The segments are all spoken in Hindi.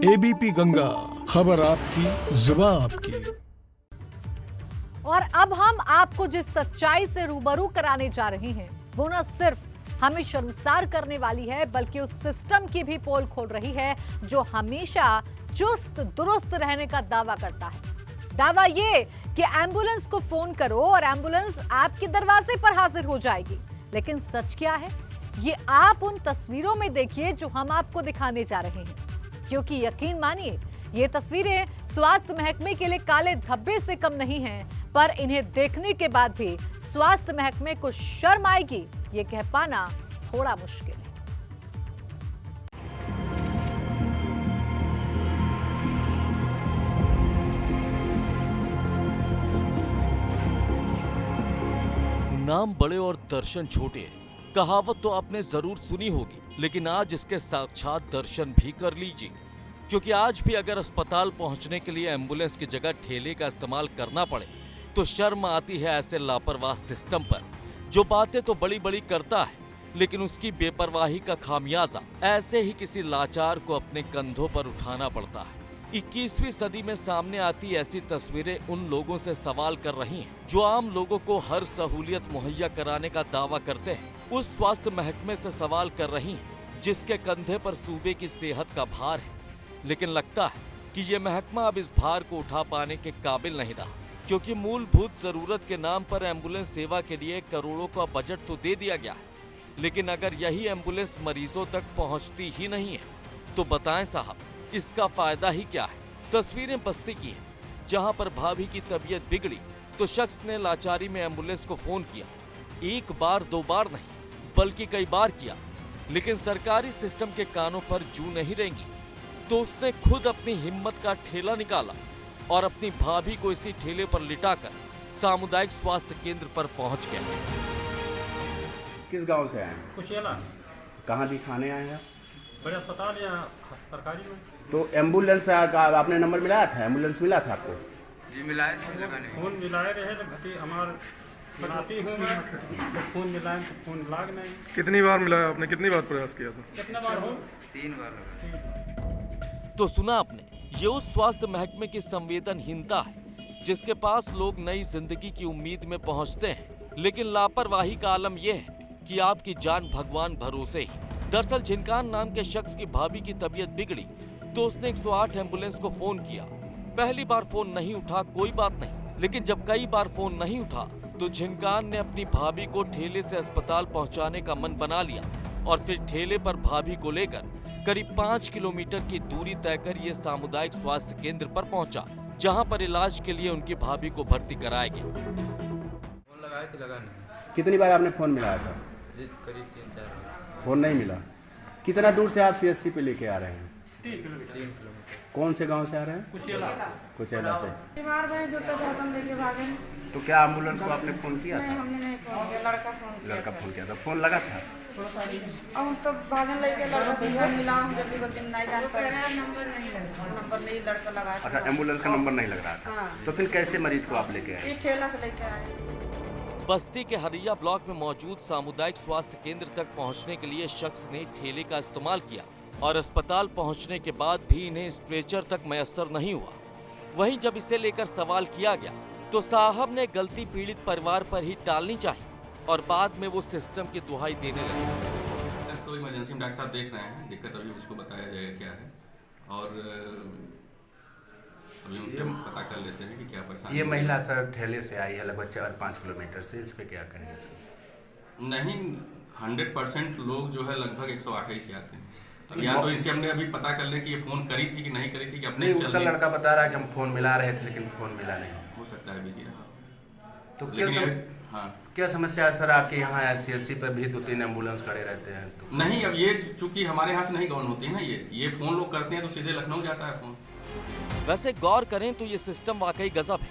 एबीपी गंगा, खबर आपकी, जुबान आपकी। और अब हम आपको जिस सच्चाई से रूबरू कराने जा रहे हैं वो न सिर्फ हमें शर्मसार करने वाली है बल्कि उस सिस्टम की भी पोल खोल रही है जो हमेशा चुस्त दुरुस्त रहने का दावा करता है। दावा ये कि एम्बुलेंस को फोन करो और एम्बुलेंस आपके दरवाजे पर हाजिर हो जाएगी। लेकिन सच क्या है ये आप उन तस्वीरों में देखिए जो हम आपको दिखाने जा रहे हैं, क्योंकि यकीन मानिए ये तस्वीरें स्वास्थ्य महकमे के लिए काले धब्बे से कम नहीं हैं, पर इन्हें देखने के बाद भी स्वास्थ्य महकमे को शर्म आएगी ये कह पाना थोड़ा मुश्किल है। नाम बड़े और दर्शन छोटे, कहावत तो आपने जरूर सुनी होगी, लेकिन आज इसके साक्षात दर्शन भी कर लीजिए, क्योंकि आज भी अगर अस्पताल पहुंचने के लिए एम्बुलेंस की जगह ठेले का इस्तेमाल करना पड़े तो शर्म आती है ऐसे लापरवाह सिस्टम पर, जो बातें तो बड़ी बड़ी करता है लेकिन उसकी बेपरवाही का खामियाजा ऐसे ही किसी लाचार को अपने कंधों पर उठाना पड़ता है। 21वीं सदी में सामने आती ऐसी तस्वीरें उन लोगों से सवाल कर रही हैं जो आम लोगों को हर सहूलियत मुहैया कराने का दावा करते हैं, उस स्वास्थ्य महकमे से सवाल कर रही हैं जिसके कंधे पर सूबे की सेहत का भार है। लेकिन लगता है कि ये महकमा अब इस भार को उठा पाने के काबिल नहीं रहा, क्योंकि मूलभूत जरूरत के नाम पर एम्बुलेंस सेवा के लिए करोड़ों का बजट तो दे दिया गया है, लेकिन अगर यही एम्बुलेंस मरीजों तक पहुंचती ही नहीं है तो बताएं साहब इसका फायदा ही क्या है। तस्वीरें बस्ती की हैं, जहां पर भाभी की तबीयत बिगड़ी तो शख्स ने लाचारी में एम्बुलेंस को फोन किया। एक बार दो बार नहीं बल्कि कई बार किया, लेकिन सरकारी सिस्टम के कानों पर जू नहीं रहेंगी, तो उसने खुद अपनी हिम्मत का ठेला निकाला और अपनी भाभी को इसी ठेले पर लिटाकर सामुदायिक स्वास्थ्य केंद्र पर पहुंच गया। किस गांव से आए हैं? कुशेला। कहाँ दिखाने आए हैं? बड़े अस्पताल या सरकारी में। तो एम्बुलेंस का आपने नंबर मिलाया था? एम्बुलेंस मिला था आपको? जी मिलाए थे, फोन मिलाए रहे तो घटी हमार बनाती हूँ मैं, तो फोन मिलाए तो फोन लाग नहीं। कितनी बार मिलाया आपने? कितनी बार प्रयास किया था? कितना बार हो? 3 बार लगा। तो सुना आपने, ये उस स्वास्थ्य महकमे की संवेदनहीनता है जिसके पास लोग नई जिंदगी की उम्मीद में पहुंचते हैं, लेकिन लापरवाही का आलम यह है कि आपकी जान भगवान भरोसे ही। दरअसल झिनकान नाम के शख्स की भाभी की तबीयत बिगड़ी तो उसने 108 एम्बुलेंस को फोन किया। पहली बार फोन नहीं उठा कोई बात नहीं, लेकिन जब कई बार फोन नहीं उठा तो झिनकान ने अपनी भाभी को ठेले से अस्पताल पहुंचाने का मन बना लिया और फिर ठेले पर भाभी को लेकर करीब 5 किलोमीटर की दूरी तय कर ये सामुदायिक स्वास्थ्य केंद्र पर पहुंचा, जहां पर इलाज के लिए उनकी भाभी को भर्ती कराया गया। फोन लगाए थे, लगा नहीं। कितनी बार आपने फोन मिलाया था? जी करीब 3-4 बार। फोन नहीं मिला। कितना दूर से आप सीएससी पे लेके आ रहे हैं? 3 किलोमीटर। कौन से गांव से आ रहे हैं? कुशेला। कुचेला से। बीमार भैंस जो तो हम लेके भागे। तो क्या एम्बुलेंस को आपने फोन किया नहीं, था? हमने नहीं फोन किया, लड़का फोन किया। लड़का फोन किया था। फोन लगा था? अब हम सब भागने लेके लड़का फोन मिला, हम जल्दी करके नहीं जान पाए। नंबर नहीं लड़का लगा। अच्छा, एम्बुलेंस का नंबर नहीं लग रहा था। हाँ। तो फिर कैसे मरीज को आप लेके आए? इस ठेला से लेके आए। बस्ती के हरिया ब्लॉक में मौजूद सामुदायिक स्वास्थ्य केंद्र तक पहुंचने के लिए शख्स ने ठेले का इस्तेमाल किया और अस्पताल पहुंचने के बाद भी इन्हें स्ट्रेचर तक मैसर नहीं हुआ। वहीं जब इसे लेकर सवाल किया गया तो साहब ने गलती पीड़ित परिवार पर ही टालनी चाहिए और बाद में वो सिस्टम की दुहाई देने लगे। तो इमरजेंसी में डॉक्टर साहब देख रहे हैं, दिक्कत अभी उसको बताया जाएगा क्या है और अभी उनसे हम पता कर लेते हैं कि क्या परेशानी। ये महिला सर ठेले से आई है लगभग 4-5 किलोमीटर से, इस पे क्या कहेंगे? नहीं, 100% लोग जो है लगभग 108 ही से आते हैं। या तो इसे हमने अभी पता कर ले कि ये फोन करी थी कि नहीं करी थी कि अपने नहीं, उसका लड़का बता रहा है कि हम फोन मिला रहे थे लेकिन फोन मिला नहीं। हो सकता है बिजी रहा। तो हाँ, क्या समस्या है सर आपके यहाँ? सीएससी पर भी 2-3 एम्बुलेंस खड़े रहते हैं तो। नहीं, अब ये चूंकि हमारे यहाँ से नहीं गौन होती है ना, ये फोन लोग करते हैं तो सीधे लखनऊ जाता है फोन। वैसे गौर करें तो ये सिस्टम वाकई गजब है,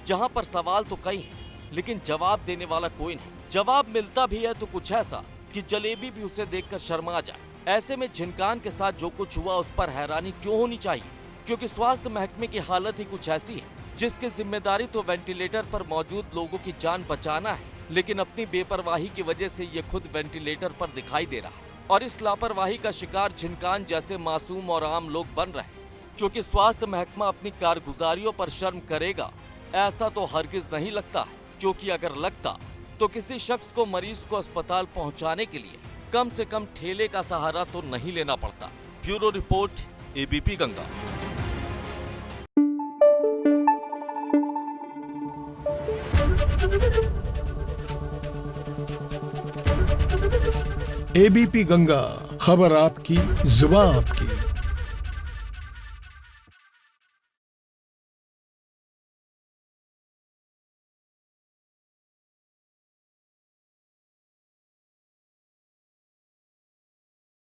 जहां पर सवाल तो कई हैं लेकिन जवाब देने वाला कोई नहीं। जवाब मिलता भी है तो कुछ ऐसा कि जलेबी भी उसे देखकर शर्मा जाए। ऐसे में झिनकान के साथ जो कुछ हुआ उस पर हैरानी क्यों होनी चाहिए, क्योंकि स्वास्थ्य महकमे की हालत ही कुछ ऐसी है जिसकी जिम्मेदारी तो वेंटिलेटर पर मौजूद लोगों की जान बचाना है, लेकिन अपनी बेपरवाही की वजह से ये खुद वेंटिलेटर पर दिखाई दे रहा है। और इस लापरवाही का शिकार झिनकान जैसे मासूम और आम लोग बन रहे हैं। क्योंकि स्वास्थ्य महकमा अपनी कारगुजारियों पर शर्म करेगा, ऐसा तो हरगिज नहीं लगता है। क्योंकि अगर लगता तो किसी शख्स को मरीज को अस्पताल पहुंचाने के लिए कम से कम ठेले का सहारा तो नहीं लेना पड़ता। Bureau report, ABP Ganga. ABP Ganga, खबर आपकी, जुबान आपकी।